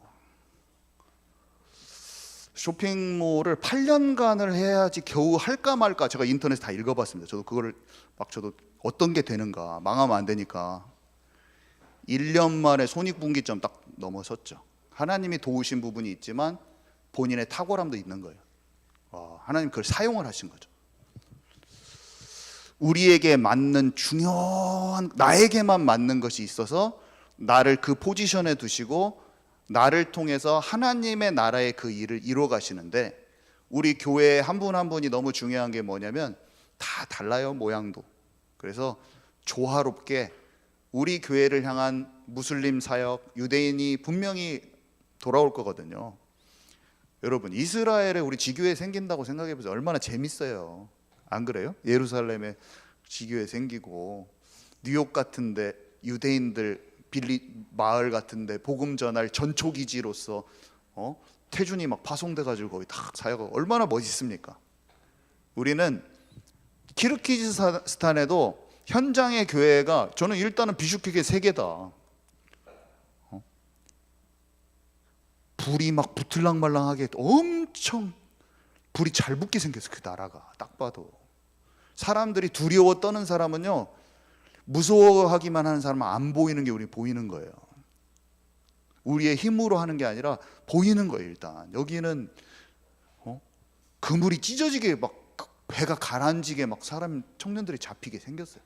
쇼핑몰을 8년간을 해야지 겨우 할까 말까. 제가 인터넷에 다 읽어봤습니다. 저도 그거를 저도 어떤 게 되는가. 망하면 안 되니까 1년 만에 손익분기점 딱 넘어섰죠. 하나님이 도우신 부분이 있지만 본인의 탁월함도 있는 거예요. 하나님 그걸 사용을 하신 거죠. 우리에게 맞는 중요한 나에게만 맞는 것이 있어서 나를 그 포지션에 두시고 나를 통해서 하나님의 나라의 그 일을 이루어 가시는데 우리 교회 한 분 한 분이 너무 중요한 게 뭐냐면 다 달라요. 모양도. 그래서 조화롭게 우리 교회를 향한 무슬림 사역, 유대인이 분명히 돌아올 거거든요. 여러분 이스라엘에 우리 지교회 생긴다고 생각해 보세요. 얼마나 재밌어요. 안 그래요? 예루살렘에 지교회 생기고 뉴욕 같은데 유대인들 빌리 마을 같은데 복음 전할 전초 기지로서 태준이 막 파송돼 가지고 거기 다 사역하고 얼마나 멋있습니까? 우리는 키르기즈스탄에도 현장의 교회가 저는 일단은 비슈케게 3개다. 불이 막 부틀랑말랑하게 엄청 불이 잘 붙게 생겼어. 그 나라가 딱 봐도 사람들이 두려워 떠는 사람은요 무서워하기만 하는 사람은 안 보이는 게 우리 보이는 거예요. 우리의 힘으로 하는 게 아니라 보이는 거예요. 일단 여기는 그물이 찢어지게 막 배가 가라앉게 막 사람 청년들이 잡히게 생겼어요.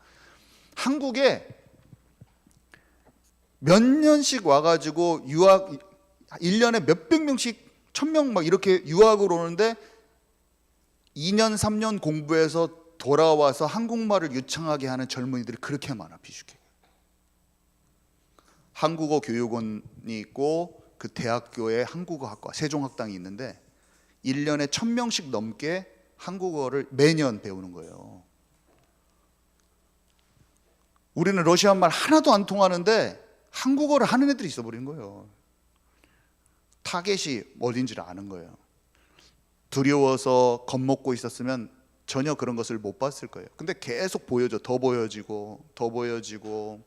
한국에 몇 년씩 와가지고 유학 1년에 몇백 명씩 1000명 막 이렇게 유학을 오는데 2년 3년 공부해서 돌아와서 한국말을 유창하게 하는 젊은이들이 그렇게 많아. 비슈케 한국어 교육원이 있고 그 대학교에 한국어학과 세종학당이 있는데 1년에 1000명씩 넘게 한국어를 매년 배우는 거예요. 우리는 러시아 말 하나도 안 통하는데 한국어를 하는 애들이 있어 버린 거예요. 타겟이 어딘지를 아는 거예요. 두려워서 겁먹고 있었으면 전혀 그런 것을 못 봤을 거예요. 근데 계속 보여줘. 더 보여지고 더 보여지고.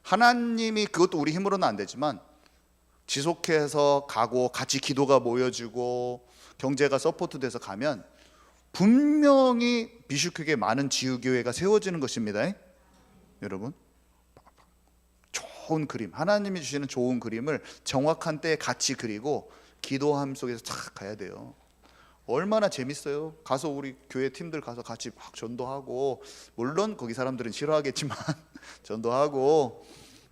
하나님이, 그것도 우리 힘으로는 안 되지만 지속해서 가고 같이 기도가 모여지고 경제가 서포트돼서 가면 분명히 비슈크에 많은 지우교회가 세워지는 것입니다. 여러분, 좋은 그림, 하나님이 주시는 좋은 그림을 정확한 때에 같이 그리고 기도함 속에서 착 가야 돼요. 얼마나 재밌어요. 가서 우리 교회 팀들 가서 같이 막 전도하고, 물론 거기 사람들은 싫어하겠지만 전도하고,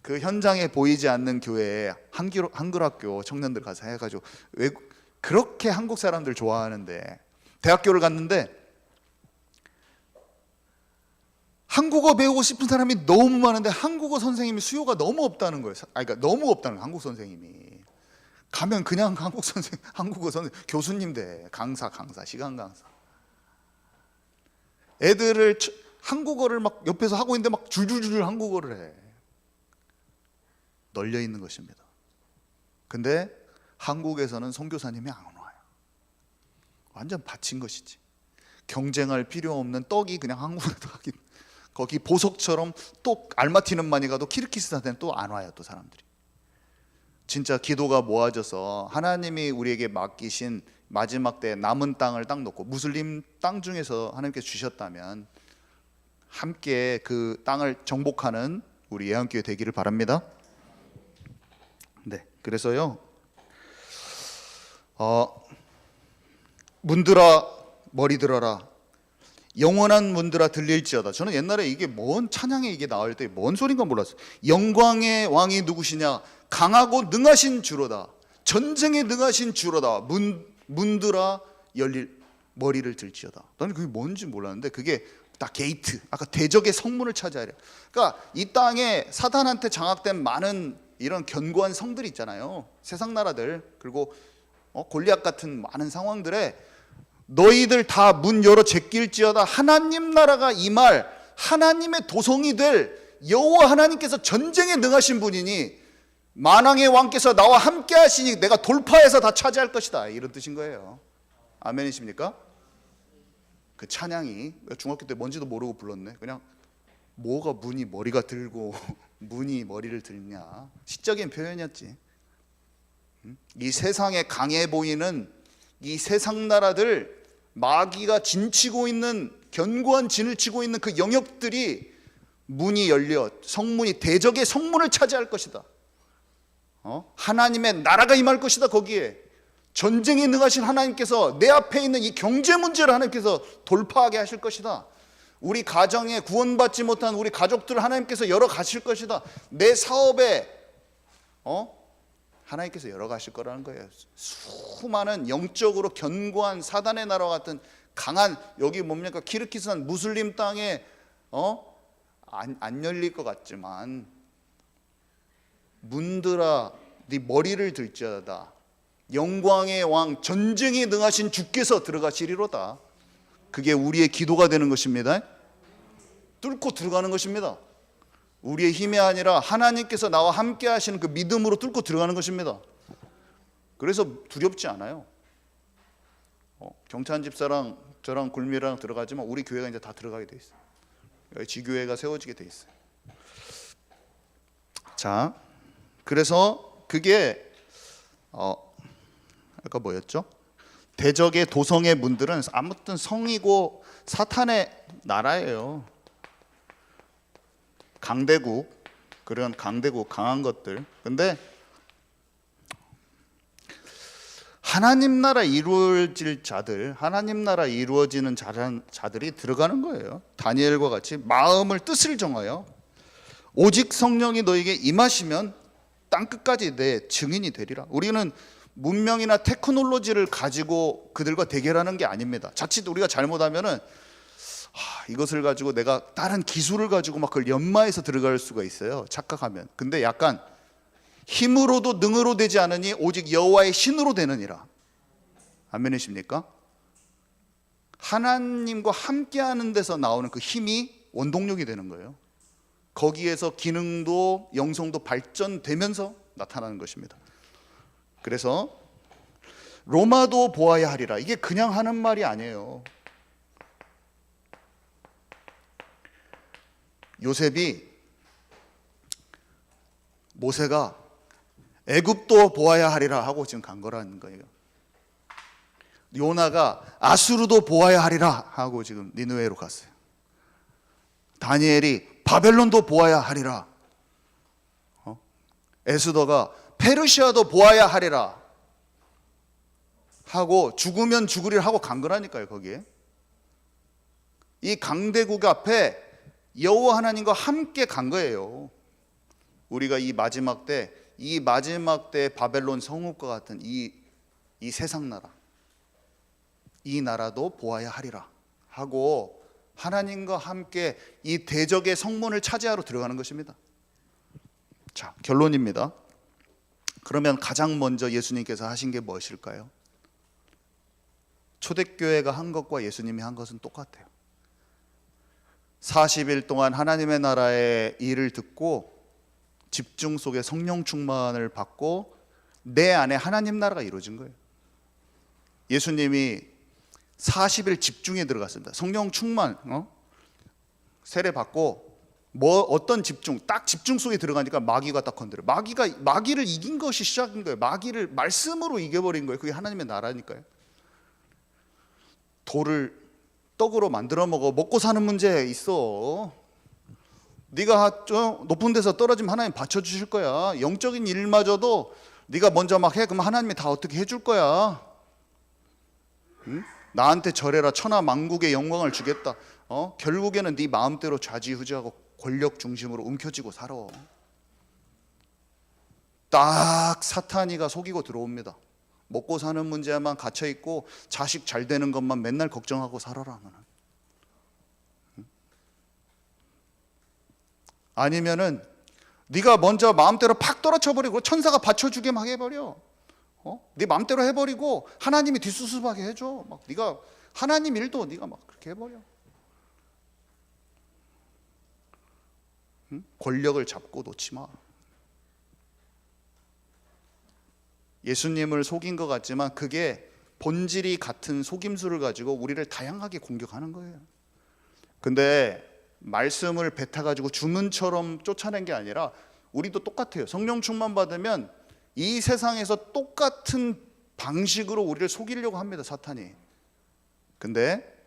그 현장에 보이지 않는 교회에 한글학교 청년들 가서 해가지고, 왜 그렇게 한국 사람들 좋아하는데, 대학교를 갔는데 한국어 배우고 싶은 사람이 너무 많은데 한국어 선생님이 수요가 너무 없다는 거예요. 그러니까 너무 없다는 거예요. 한국 선생님이 가면 그냥 한국어 선생 교수님 돼. 강사 시간 강사. 애들을 한국어를 막 옆에서 하고 있는데 막 줄줄줄 한국어를 해. 널려 있는 것입니다. 근데 한국에서는 선교사님이 안 와요. 완전 바친 것이지. 경쟁할 필요 없는 떡이 그냥 한국에도 하긴, 거기 보석처럼 또 알마티는 많이 가도 키르기스탄에는 또 안 와요. 또 사람들이. 진짜 기도가 모아져서 하나님이 우리에게 맡기신 마지막 때 남은 땅을 딱 놓고, 무슬림 땅 중에서 하나님께서 주셨다면 함께 그 땅을 정복하는 우리 예언교회 되기를 바랍니다. 네, 그래서요, 문들아 머리 들어라, 영원한 문들아 들릴지어다. 저는 옛날에 이게 뭔 찬양에 이게 나올 때 뭔 소린가 몰랐어요. 영광의 왕이 누구시냐? 강하고 능하신 주로다. 전쟁에 능하신 주로다. 문들아 열릴 머리를 들지어다. 나는 그게 뭔지 몰랐는데 그게 딱 게이트, 아까 대적의 성문을 차지하려. 그러니까 이 땅에 사단한테 장악된 많은 이런 견고한 성들이 있잖아요. 세상 나라들, 그리고 골리앗 같은 많은 상황들에 너희들 다 문 열어 제낄지어다. 하나님 나라가 임할 하나님의 도성이 될 여호와 하나님께서 전쟁에 능하신 분이니 만왕의 왕께서 나와 함께 하시니 내가 돌파해서 다 차지할 것이다. 이런 뜻인 거예요. 아멘이십니까? 그 찬양이 중학교 때 뭔지도 모르고 불렀네. 그냥 뭐가 문이 머리가 들고 문이 머리를 들냐, 시적인 표현이었지. 이 세상에 강해 보이는 이 세상 나라들, 마귀가 진치고 있는, 견고한 진을 치고 있는 그 영역들이 문이 열려 성문이, 대적의 성문을 차지할 것이다. 하나님의 나라가 임할 것이다. 거기에 전쟁에 능하신 하나님께서 내 앞에 있는 이 경제 문제를 하나님께서 돌파하게 하실 것이다. 우리 가정에 구원받지 못한 우리 가족들을 하나님께서 열어 가실 것이다. 내 사업에 하나님께서 열어 가실 거라는 거예요. 수많은 영적으로 견고한 사단의 나라와 같은 강한, 여기 뭡니까, 키르기스탄 무슬림 땅에 안 열릴 것 같지만 문들아 네 머리를 들지어다. 영광의 왕, 전쟁에 능하신 주께서 들어가시리로다. 그게 우리의 기도가 되는 것입니다. 뚫고 들어가는 것입니다. 우리의 힘이 아니라 하나님께서 나와 함께 하시는 그 믿음으로 뚫고 들어가는 것입니다. 그래서 두렵지 않아요. 경찬 집사랑 저랑 굴미랑 들어가지만 우리 교회가 이제 다 들어가게 돼 있어요. 지교회가 세워지게 돼 있어요. 자, 그래서 그게 아까 뭐였죠? 대적의 도성의 문들은 아무튼 성이고 사탄의 나라예요. 강대국, 그런 강대국, 강한 것들. 근데 하나님 나라 이루어질 자들, 하나님 나라 이루어지는 자들이 들어가는 거예요. 다니엘과 같이 마음을, 뜻을 정하여 오직 성령이 너에게 임하시면 땅 끝까지 내 증인이 되리라. 우리는 문명이나 테크놀로지를 가지고 그들과 대결하는 게 아닙니다. 자칫 우리가 잘못하면은 이것을 가지고 내가 다른 기술을 가지고 막 그걸 연마해서 들어갈 수가 있어요. 착각하면. 근데 약간 힘으로도 능으로 되지 않으니 오직 여호와의 신으로 되느니라. 아멘이십니까? 하나님과 함께하는 데서 나오는 그 힘이 원동력이 되는 거예요. 거기에서 기능도 영성도 발전되면서 나타나는 것입니다. 그래서 로마도 보아야 하리라. 이게 그냥 하는 말이 아니에요. 요셉이 모세가 애굽도 보아야 하리라 하고 지금 간 거라는 거예요. 요나가 아수르도 보아야 하리라 하고 지금 니느웨로 갔어요. 다니엘이 바벨론도 보아야 하리라. 에스더가 페르시아도 보아야 하리라 하고 죽으면 죽으리라 하고 간 거라니까요. 거기에 이 강대국 앞에 여호와 하나님과 함께 간 거예요. 우리가 이 마지막 때 바벨론 성읍과 같은 이 세상 나라, 이 나라도 보아야 하리라 하고 하나님과 함께 이 대적의 성문을 차지하러 들어가는 것입니다. 자, 결론입니다. 그러면 가장 먼저 예수님께서 하신 게 무엇일까요? 초대교회가 한 것과 예수님이 한 것은 똑같아요. 40일 동안 하나님의 나라의 일을 듣고 집중 속에 성령 충만을 받고 내 안에 하나님 나라가 이루어진 거예요. 예수님이 40일 집중에 들어갔습니다. 성령 충만, 세례 받고 어떤 집중, 딱 집중 속에 들어가니까 마귀가 딱 건드려. 마귀를 이긴 것이 시작인 거예요. 마귀를 말씀으로 이겨버린 거예요. 그게 하나님의 나라니까요. 돌을 떡으로 만들어 먹고 사는 문제 있어. 네가 좀 높은 데서 떨어지면 하나님 받쳐주실 거야. 영적인 일마저도 네가 먼저 막 해. 그럼 하나님이 다 어떻게 해줄 거야. 응? 나한테 절해라. 천하 만국의 영광을 주겠다. 결국에는 네 마음대로 좌지우지하고 권력 중심으로 움켜쥐고 살아. 딱 사탄이가 속이고 들어옵니다. 먹고 사는 문제만 갇혀 있고 자식 잘 되는 것만 맨날 걱정하고 살아라. 아니면은 네가 먼저 마음대로 팍 떨어져 버리고 천사가 받쳐주게 막 해버려. 네 마음대로 해버리고 하나님이 뒷수습하게 해줘. 막 네가 하나님 일도 네가 막 그렇게 해버려. 응? 권력을 잡고 놓지 마. 예수님을 속인 것 같지만 그게 본질이 같은 속임수를 가지고 우리를 다양하게 공격하는 거예요. 근데 말씀을 뱉어가지고 주문처럼 쫓아낸 게 아니라 우리도 똑같아요. 성령 충만 받으면 이 세상에서 똑같은 방식으로 우리를 속이려고 합니다. 사탄이. 근데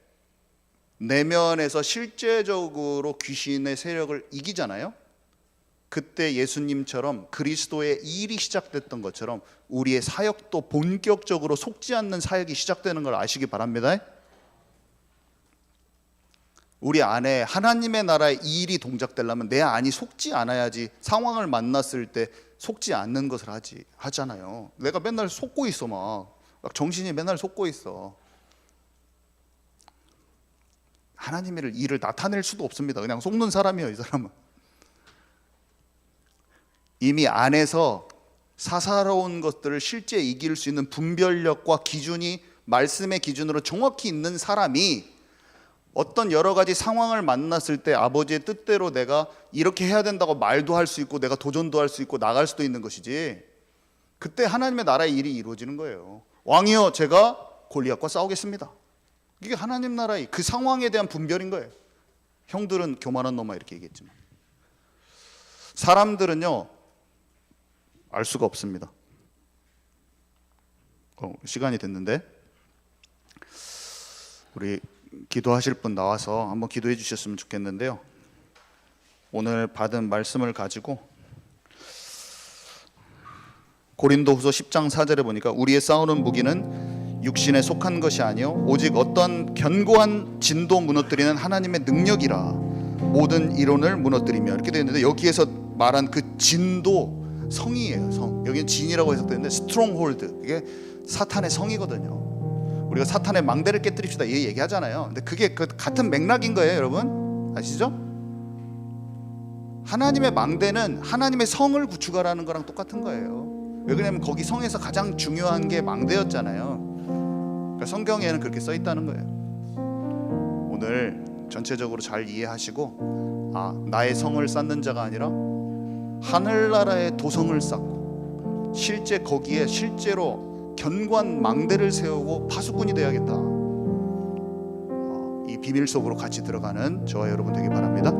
내면에서 실제적으로 귀신의 세력을 이기잖아요. 그때 예수님처럼 그리스도의 일이 시작됐던 것처럼 우리의 사역도 본격적으로 속지 않는 사역이 시작되는 걸 아시기 바랍니다. 우리 안에 하나님의 나라의 일이 동작되려면 내 안이 속지 않아야지 상황을 만났을 때 속지 않는 것을 하잖아요. 내가 맨날 속고 있어. 막 정신이 맨날 속고 있어. 하나님의 일을 나타낼 수도 없습니다. 그냥 속는 사람이에요. 이 사람은 이미 안에서 사사로운 것들을 실제 이길 수 있는 분별력과 기준이 말씀의 기준으로 정확히 있는 사람이 어떤 여러 가지 상황을 만났을 때 아버지의 뜻대로 내가 이렇게 해야 된다고 말도 할 수 있고 내가 도전도 할 수 있고 나갈 수도 있는 것이지, 그때 하나님의 나라의 일이 이루어지는 거예요. 왕이여, 제가 골리앗과 싸우겠습니다. 이게 하나님 나라의 그 상황에 대한 분별인 거예요. 형들은 교만한 놈아 이렇게 얘기했지만 사람들은요 알 수가 없습니다. 시간이 됐는데 우리 기도하실 분 나와서 한번 기도해 주셨으면 좋겠는데요. 오늘 받은 말씀을 가지고 고린도후서 10장 4절에 보니까 우리의 싸우는 무기는 육신에 속한 것이 아니요 오직 어떤 견고한 진도 무너뜨리는 하나님의 능력이라 모든 이론을 무너뜨리며 이렇게 되어 있는데, 여기에서 말한 그 진도 성이에요. 성. 여기는 진이라고 해석되는데 스트롱홀드, 이게 사탄의 성이거든요. 우리가 사탄의 망대를 깨뜨립시다 이 얘기하잖아요. 근데 그게 그 같은 맥락인 거예요. 여러분 아시죠? 하나님의 망대는 하나님의 성을 구축하라는 거랑 똑같은 거예요. 왜 그러냐면 거기 성에서 가장 중요한 게 망대였잖아요. 그러니까 성경에는 그렇게 써 있다는 거예요. 오늘 전체적으로 잘 이해하시고 나의 성을 쌓는 자가 아니라 하늘나라의 도성을 쌓고 실제 거기에 실제로 견고한 망대를 세우고 파수꾼이 되어야겠다. 이 비밀 속으로 같이 들어가는 저와 여러분 되기 바랍니다.